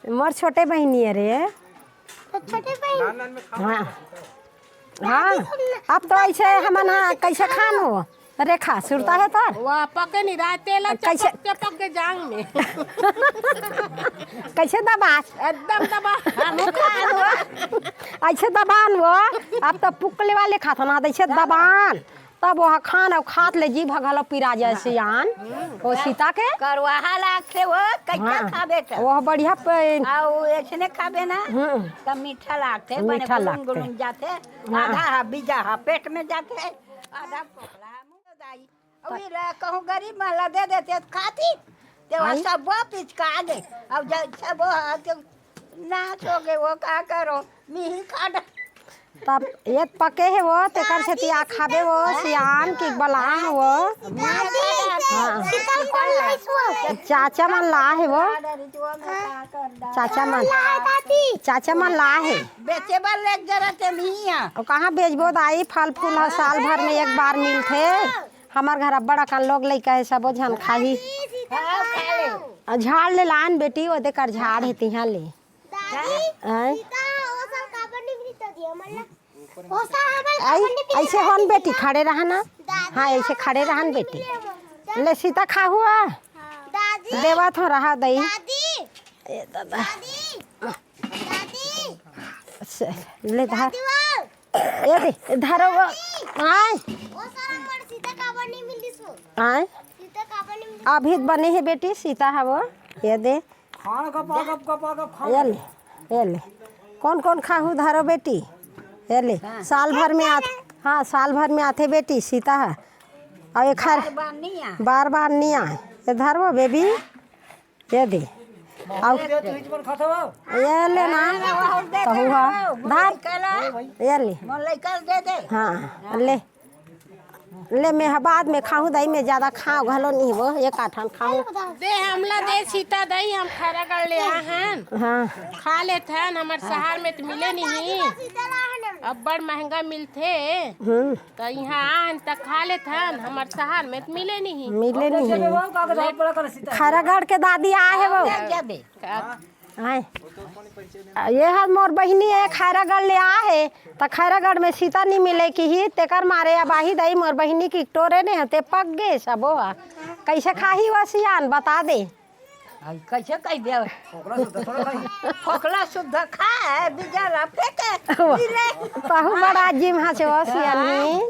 मोर छोटे बहनी है रे। तो छोटे बहन हाँ हाँ अब तो ऐसे हमन कैसे खान हो रेखा सुरता है तर वह पके नहीं रहा तेल कैसे चपक के जांग में कैसे दबा एकदम दबा ऐसे दबान वो अब तो पुकले वाले खाता ना ऐसे दबान तब वह खान और खात ले जी भगल पिरा जैसे आन वो सीता के करवाहा लागथे वो कैसा खाबे त वह बढ़िया आउ ऐसने खाबे ना त मीठा लागथे मीठा बने लागथे। गुलगुल जाथे आधा हा बीजा हा पेट में जाथे आधा पोकला मुंह दाई अभी ला कहूं गरीब माला दे देते तो खाती ते वो सब पिचका दे अब जब सब नाच हो गए वो का करो मिही खाड़ तब ये पके है वो तेकर से तिया खाबे वो सियान की बला है वो चाचा मन ला है वो चाचा मन ला है बेचे बार लेक जरा ते मिया और कहाँ बेचबो दाई फल फूल है साल भर में एक बार मिलते हमार घर बड़ा का लोग लइका है सब झन खाही झाड़ ले लान बेटी वो देकर झाड़ है तिहा ले ऐसे हन बेटी खड़े रहना हाँ ऐसे खड़े रहन बेटी ले सीता खा हुआ देवा तो रहा दई दादा ले धर ये दे धरो आए आए अभी बने है बेटी सीता है वो ये दे ये ले कौन कौन खाहू धरो बेटी ये ले साल भर में हाँ साल भर में आते बेटी सीता है और एक बार बार नहीं आए ये धरो बेबी ये दे ये ले ना कहूँ धर ये ले हाँ ले मैं बाद में खाऊं दही में ज्यादा खाओ घलो नहीं वो एक आठान खाऊं दे हमला दे सीता दही हम खरा कर ले हन हाँ खा लेते हैं हमारे शहर में तो मिले नहीं अब बड़ महंगा मिलते तो यहाँ आन तक खा लेते हैं हमारे शहर में तो मिले नहीं खरागढ़ के दादी आए है वो आए ये है मोर बहिनी है खैरागढ़ ले आ है तो खैरागढ़ में सीता नहीं मिले कि ही तेकर मारे अबाही दई मोर बहिनी की टोरे ने होते पक गए सब कैसे खाही वसियान बता दे कैसे कह दे फोकला शुद्ध खा बिजला फेंके बहु बड़ा जिम हाँ से वसियानी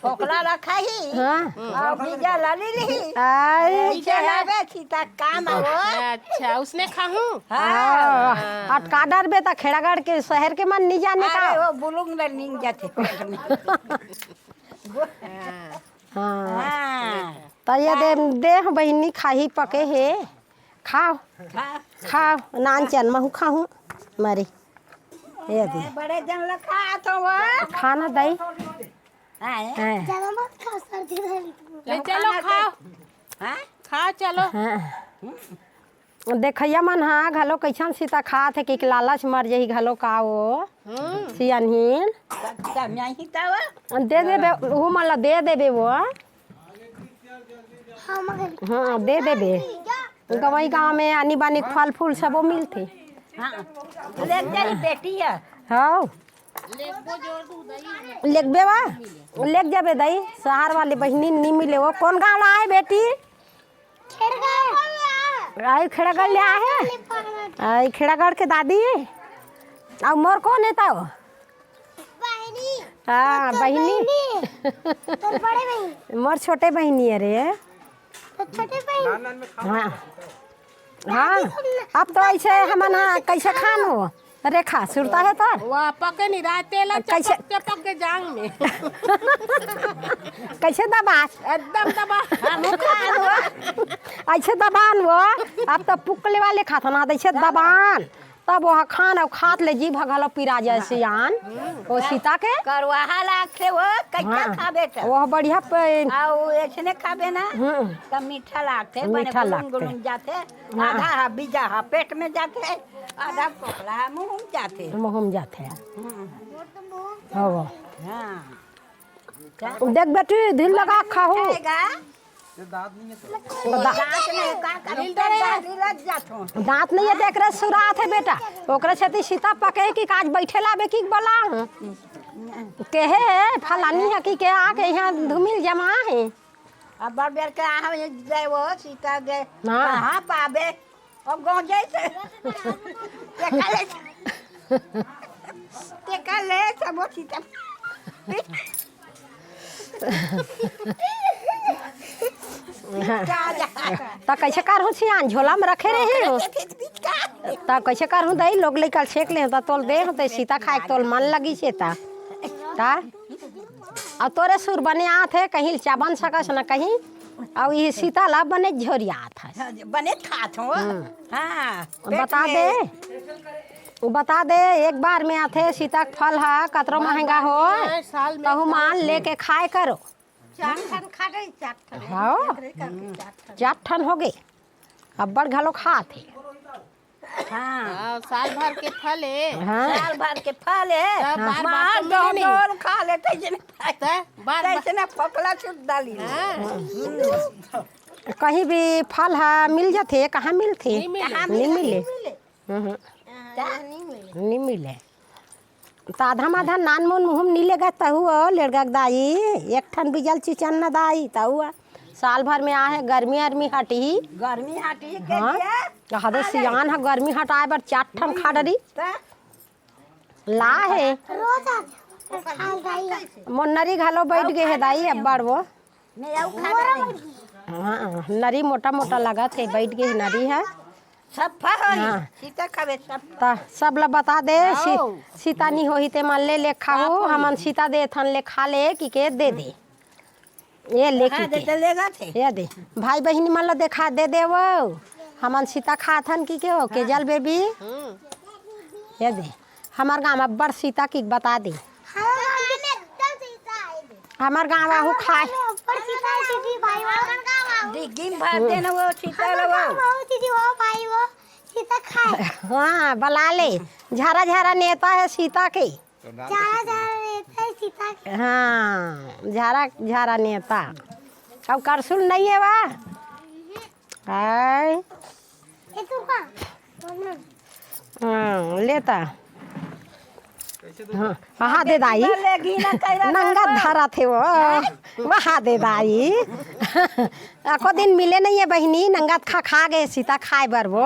फोकला रखा ही हाँ और बिजला ले ली आई बिजला बेची तक काम हो अच्छा उसने खाऊं अटका डर बे ता खेड़ागढ़ के शहर के मन नहीं जाने का वो बुलुंग में नींद जाते पेट में हाँ तो ये दे बहिनी खाही पके है खाओ खाओ नान चन महू खाऊं मरे ये दे बड़े जन लखा तो वो खाना दई चलो मत खा सर्दी ले चलो खाओ खाओ चलो देखैया मन हाँ घलो कैसन सीता खात है कि लालच मर जही घलो का वो सियानहीन दे देबे वो मला दे देबे वो हाँ दे देबे गवई गाँव में आनी बानी फल फूल सबो मिलते बेटी है हाँ लेगबे वा लेग जाबे दई शहर वाले बहनी नहीं मिले वो कौन गाँव आए बेटी आई खेड़ागढ़ ले आए आई खेड़ागढ़ के दादी और मोर कौन है तो हाँ बहनी मोर छोटे बहनी है रे हाँ हाँ अब तो ऐसे हमन कैसे खान हो रेखा सुरता है तर वह पके नहीं रहा तेल चपक के जांग में कैसे दबा एकदम दबा ऐसे दबान वो अब तो पुकले वाले खाता ना ऐसे दबान तब वह खान और खात ले जी भगल पिरा जैसे आन वो सीता के करवाहा लागथे वो कैसा खाबे त वह बढ़िया आउ ऐसने खाबे ना त मीठा लागथे मीठा बने लागथे। गुलगुल जाथे आधा हा बीजा हा पेट में जाथे आधा पोकला हा मुंह जाथे मुँह जाते हैं हाँ हां देख बेटी दिल लगा खाओ खाएगा दांत नहीं का करी दादी लग जातो दांत नहीं है देख रहे सुरात है बेटा ओकरे छती सीता पके कि काज बैठे लाबे की बोला कहे फलानी है कि के आके यहाँ धूमिल जमा है अब बार बेर के आ गए वो सीता गए हाँ। हां पाबे अब गांव जाए ते काले सब सीता तो कैसे कर हूँ सियान झोला में रखे रहे हो तो कैसे कर हूँ दही लोग लेकर छेक ले तो तोल दे तो सीता खाए तोल मन लगी से ता और तोरे सुर बने आत है कहीं चा बन सकस न कहीं और ये सीता ला बने झोरिया था बने खात हो हां बता दे एक बार में आथे सीता का फल है कतरो महंगा हो साल में कहूँ मान लेके खाए करो चार खा गई चार हाँ 4 ठन हो गए अब बड़ घलो खाते हां साल भर के फल है हाँ साल भर के फल है तब बार मां बार तो दो खा लेते जने बार कैसे ना पकला छुट डाली कहीं भी फल है मिल जाते कहाँ मिलते नहीं नहीं मिले नहीं मिले तो आधा माधा नान मुन मुहम नीले गता हुआ लेड़गा दाई एक ठन बिजल चिचन न दाई ता हुआ साल भर में आहे गर्मी अर्मी हटी गर्मी हटी के हाँ लिए हदे सियान है गर्मी हटाए बर 4 ठन खा डरी ला है मोन्नरी घालो बैठ गए है दाई अब बार वो नहीं आउ खा हाँ नरी मोटा मोटा लगा थे बैठ गई नरी है सब फल हाँ। सीता खावे सब ता सब ला बता दे सीता नहीं होही ते मन ले खाओ हमन सीता दे थन ले खा ले कि के दे दे ये ले खा दे के चलेगा थे ये दे भाई बहनी मन ला देखा दे दे वो हमन सीता खाथन की के हो के जल बेबी ये दे हमार गाँव में बड़ सीता की बता दे हमार गाँव आहू खाए डिग्गी में भर देना वो सीता वो हाँ बला ले झारा झारा नेता है सीता के हाँ झारा झारा नेता अब करसुल नहीं है वाह हाय हाँ लेता हाँ वहाँ दे दाई लेगी ना कह नंगा धारा थे वो वहाँ दे दाई आखो दिन मिले नहीं है बहनी नंगा खा गए सीता खाए बर वो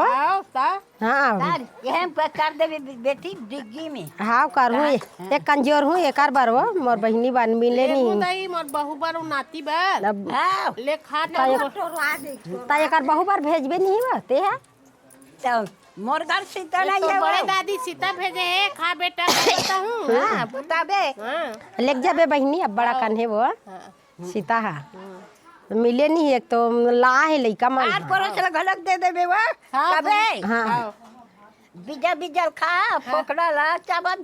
हाँ यह कर दे बेटी डिग्गी में हाँ कर हूँ एक कंजोर हूँ एक बार वो मोर बहनी बन मिले नहीं मोर बहु बार नाती बार अब हाँ ले खा ता एक बहु बार भेजबे नहीं होते है तो मोर घर सीता नहीं तो है बड़े वो दादी सीता भेजे है खा बेटा कहता हूँ हाँ बताबे हाँ लेक जाबे बहनी अब बड़ा कन है वो सीता है मिले नहीं एक तो ला है लइका मन आज परोस घलक दे देबे वो हाँ, कबे हाँ बीजा बीजा खा फोकड़ा ला चावल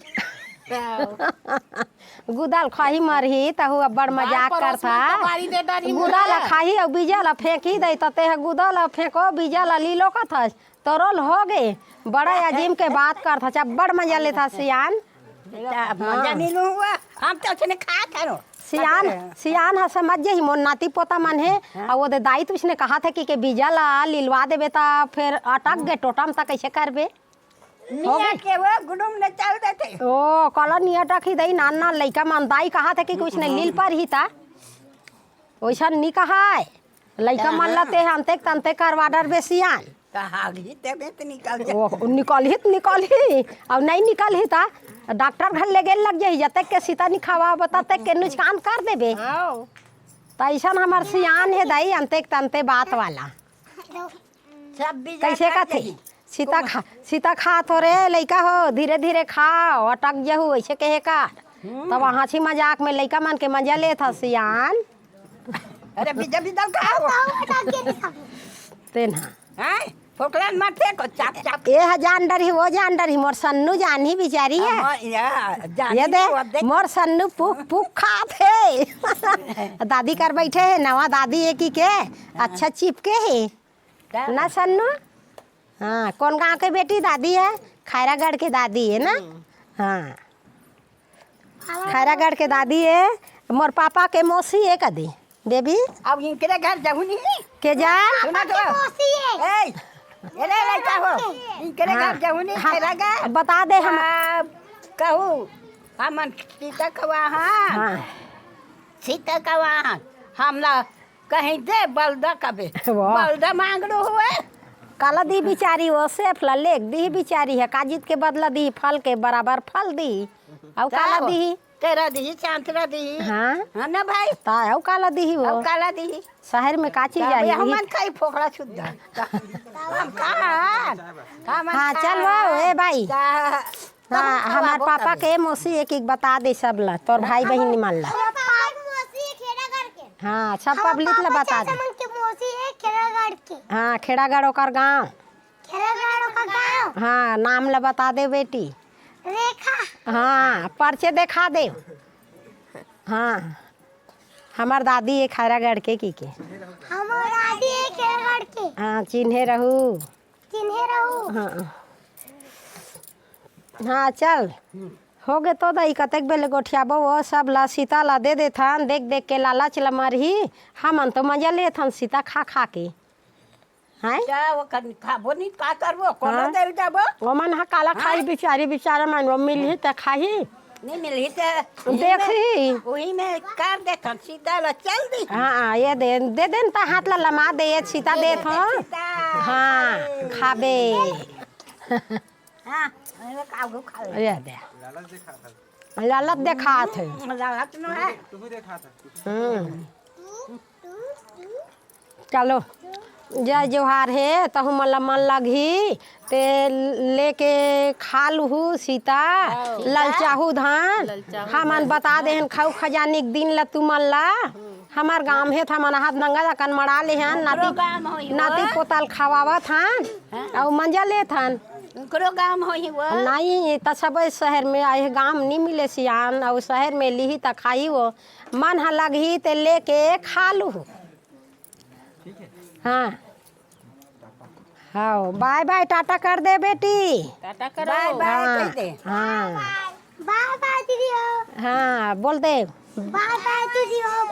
गुदाल खाही मरही तहु बड़ मजाक करता बारी दे डारी गुदाल खाही और बीजा ला फेंकी दे तते है गुदाल फेंको बीजा ला लीलो का था तोरल हो गए बड़ा अजीम के बात करता चा बड़ मजा लेता सियान मजा नहीं लूँ हुआ हम तो उसने खा करो सियान है समझ ही मोर नाती पोता मन है और वो दे दाई तो उसने कहा था कि बीजा ला लिलवा देबे ता फिर अटक गए टोटम ता कैसे करबे निया के वो गुडुम ने चल देते ओ कला निया टकी दई नान नान लइका मन दाई कहा था कि कुछ ने लील पर ही था वैसा नहीं कहा है लइका मन लते अंते तंते करवा डर बेसियान कहा गई तबे तो निकल जा ओ निकल ही अब नहीं निकल ही था डॉक्टर घर ले गेल लग जाई जते के सीता नहीं खावा बताते के नुकसान कर देबे तो ऐसा हमार सियान है दाई अंते तंते बात वाला सब भी कैसे का थे सीता खा थोड़े लइका हो धीरे धीरे खाओ अटक जहू ऐसे कहे का तब हंसी मजाक में लइका मन के मजा ले था सियान अरे बीजा बीजा खाओ तेना हैं फोकला मारते को चाप चाप ए जान डर ही वो जान डर ही मोर सन्नू जान ही बिचारी है ये दे मोर सन्नू पुक पुक खाते दादी कर बैठे है नवा दादी है की के अच्छा चिपके है ना सन्नू हाँ कौन गाँव के बेटी दादी है खैरागढ़ के दादी है ना हाँ खैरागढ़ के दादी है मोर पापा के मौसी है कदी देवी अब इनके घर जाऊँ नहीं के जान सुना तो ए ये लड़का हो इनके घर जाऊँ नहीं खैरागढ़ बता दे हम कहूँ हमन सीता कवा हाँ सीता कवा हमला कहीं दे बलदा कबे वाह। बलदा मांग लो हुए काला दी बिचारी वो सेफ ला लेक दी बिचारी है काजित के बदला दी फल के बराबर फल दी और काला दी तेरा दी चांतरा दी हाँ है ना भाई ता और काला दी वो अब काला दी शहर में काची जाई हमन कई फोकड़ा शुद्ध हम कहाँ हाँ चल वो ए भाई हाँ हमार पापा के मौसी एक एक बता दे सब ला तोर भाई बहन मान ला हाँ सब पब्लिक ला बता दे हाँ खेड़ागढ़ ओकर गाँव हाँ नाम ला बता दे बेटी रेखा हाँ पर्चे दिखा दे हाँ हमार दादी है खैरागढ़ के की के हमार दादी है खेरगढ़ के हाँ चिन्हे रहू चिन्हे रहू हाँ हाँ चल हो गए तो दही कतक बेले गोठियाबो वो सब ला सीता ला दे देथन देख देख के लालच ला मरही हमन तो मजा लेथन सीता खा खा के हैं क्या वो खाबो नहीं का करबो कोनो देर जाबो वो मन हा काला खाई बिचारी बिचारा मन वो मिली त खाही नहीं मिली तो देखी वही में कर देथन सीता ला चल दी हाँ ये दे देन त हाथ ला लमा दे ये सीता दे थन हाँ खाबे हां अरे कागो खा ले ये दे लालच देखा थे लालच न है चलो जय जोहार है तहु मला मन लगी ते लेके खा लूहू सीता ललचाहू धान हमन बता देहन खाऊ खजानी के दिन ला तू मन ला हमार गांव है था मन हाथ नंगा जाकन मड़ा ले हन नाती पोताल खवावत हन और मंजा लेत हन उनकरो गांव होई वो नहीं त सब शहर में आए गांव नहीं मिले सियान और शहर में लीही त खाई वो मन हा लगी ते लेके खा लूहू हाँ हाँ बाय बाय टाटा कर दे बेटी टाटा करो बाय बाय हाँ कह दे हाँ बाय बाय दीदी हो हाँ बोल दे बाय बाय दीदी हो